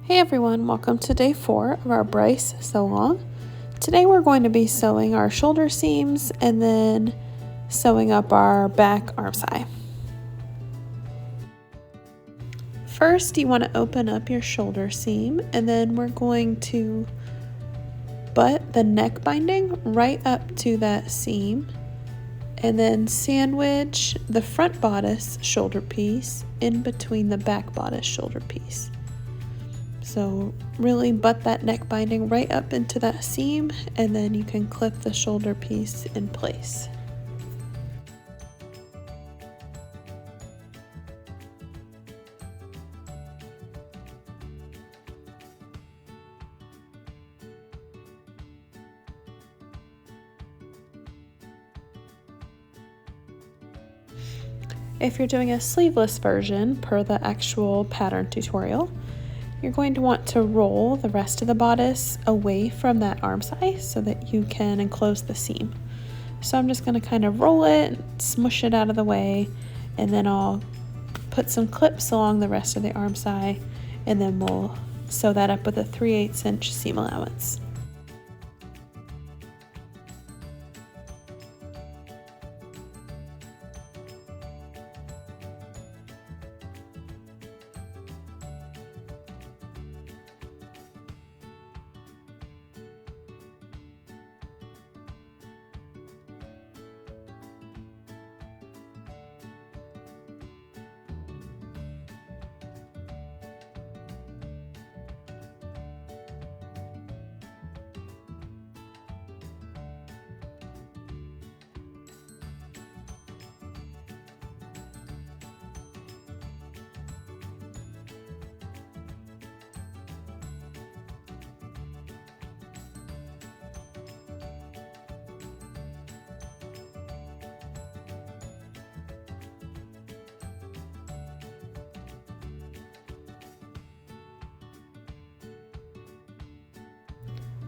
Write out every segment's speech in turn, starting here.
Hey everyone, welcome to day 4 of our Bryce Sew-a-long. Today we're going to be sewing our shoulder seams and then sewing up our back armscye. First you want to open up your shoulder seam and then we're going to butt the neck binding right up to that seam and then sandwich the front bodice shoulder piece in between the back bodice shoulder piece. So really butt that neck binding right up into that seam and then you can clip the shoulder piece in place. If you're doing a sleeveless version per the actual pattern tutorial, you're going to want to roll the rest of the bodice away from that armscye so that you can enclose the seam. So I'm just going to kind of roll it, smush it out of the way, and then I'll put some clips along the rest of the armscye, and then we'll sew that up with a 3/8 inch seam allowance.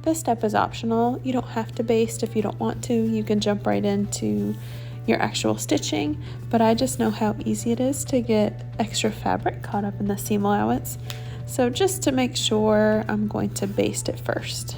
This step is optional. You don't have to baste if you don't want to. You can jump right into your actual stitching, but I just know how easy it is to get extra fabric caught up in the seam allowance. So just to make sure, I'm going to baste it first.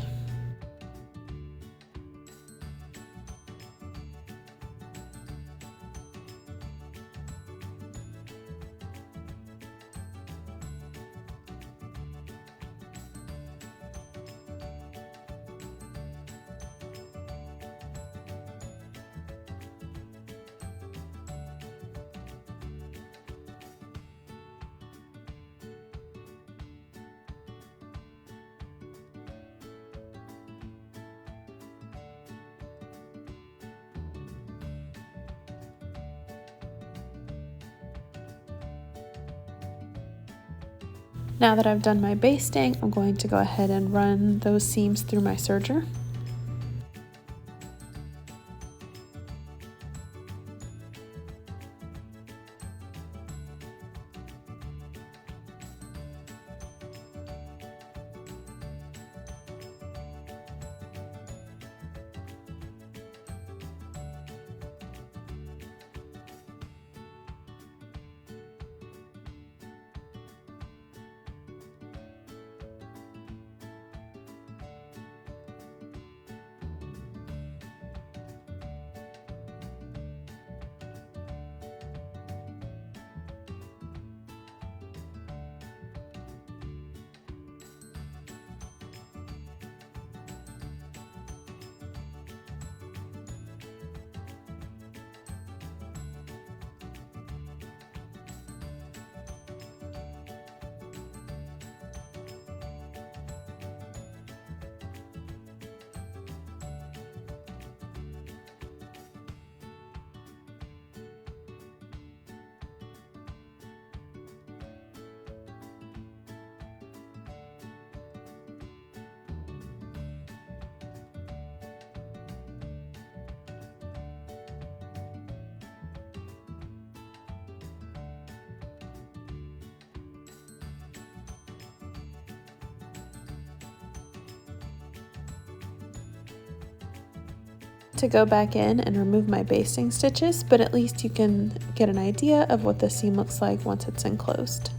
Now that I've done my basting, I'm going to go ahead and run those seams through my serger. To go back in and remove my basting stitches, but at least you can get an idea of what the seam looks like once it's enclosed.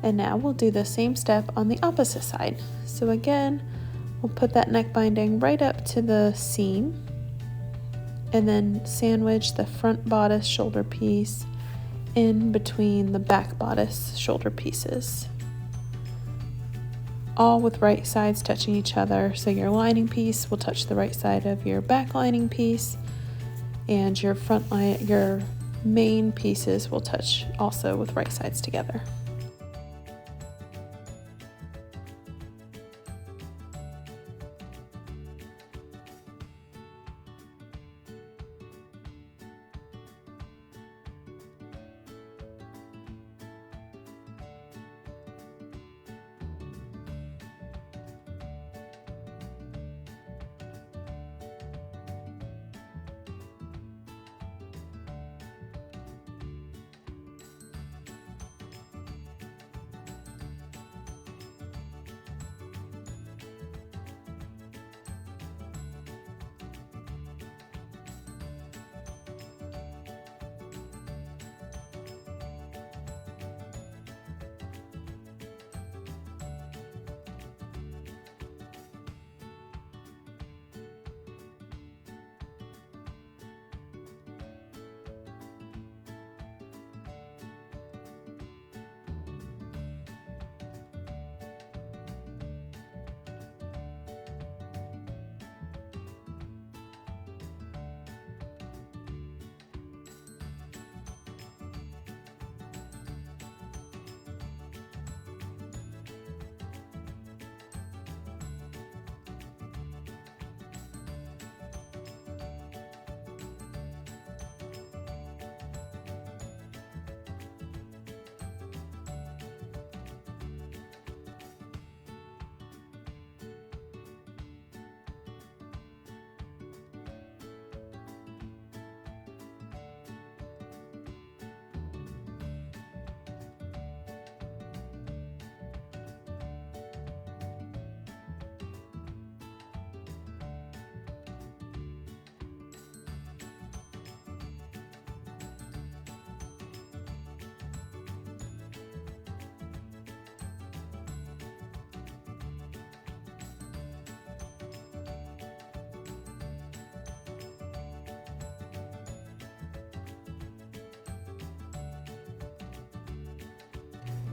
And now we'll do the same step on the opposite side. So again, we'll put that neck binding right up to the seam and then sandwich the front bodice shoulder piece in between the back bodice shoulder pieces, all with right sides touching each other. So your lining piece will touch the right side of your back lining piece, and your your main pieces will touch also with right sides together.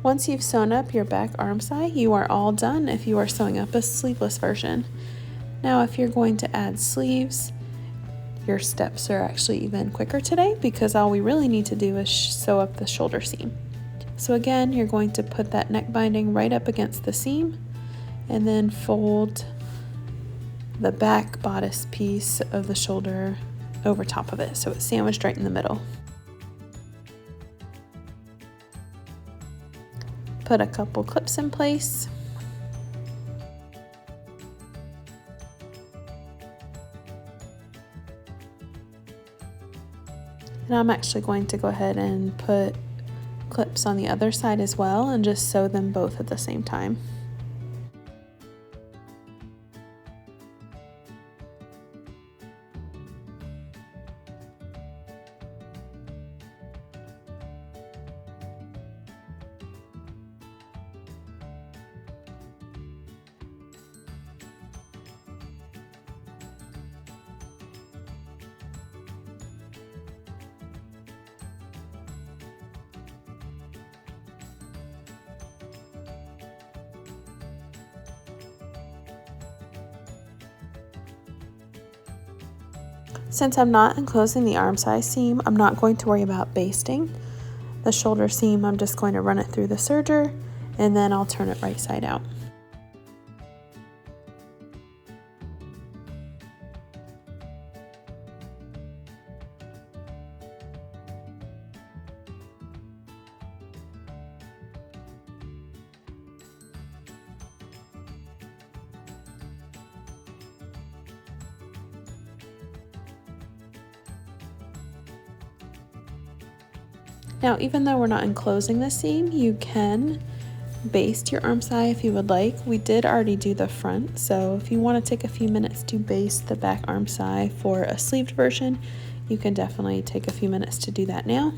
Once you've sewn up your back armscye, you are all done if you are sewing up a sleeveless version. Now if you're going to add sleeves, your steps are actually even quicker today because all we really need to do is sew up the shoulder seam. So again, you're going to put that neck binding right up against the seam and then fold the back bodice piece of the shoulder over top of it so it's sandwiched right in the middle. Put a couple clips in place. And I'm actually going to go ahead and put clips on the other side as well and just sew them both at the same time. Since I'm not enclosing the armscye seam, I'm not going to worry about basting. The shoulder seam, I'm just going to run it through the serger and then I'll turn it right side out. Now, even though we're not enclosing the seam, you can baste your armscye if you would like. We did already do the front, so if you want to take a few minutes to baste the back armscye for a sleeved version, you can definitely take a few minutes to do that now.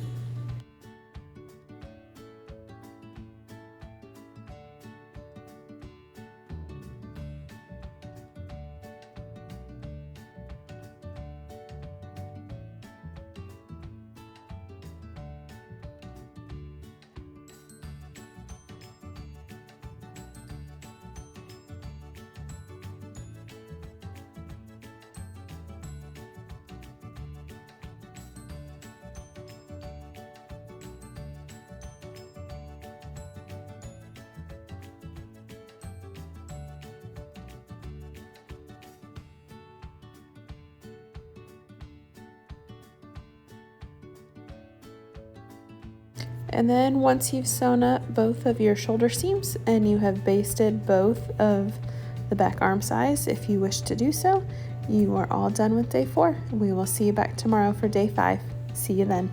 And then once you've sewn up both of your shoulder seams and you have basted both of the back arm size, if you wish to do so, you are all done with day 4. We will see you back tomorrow for day 5. See you then.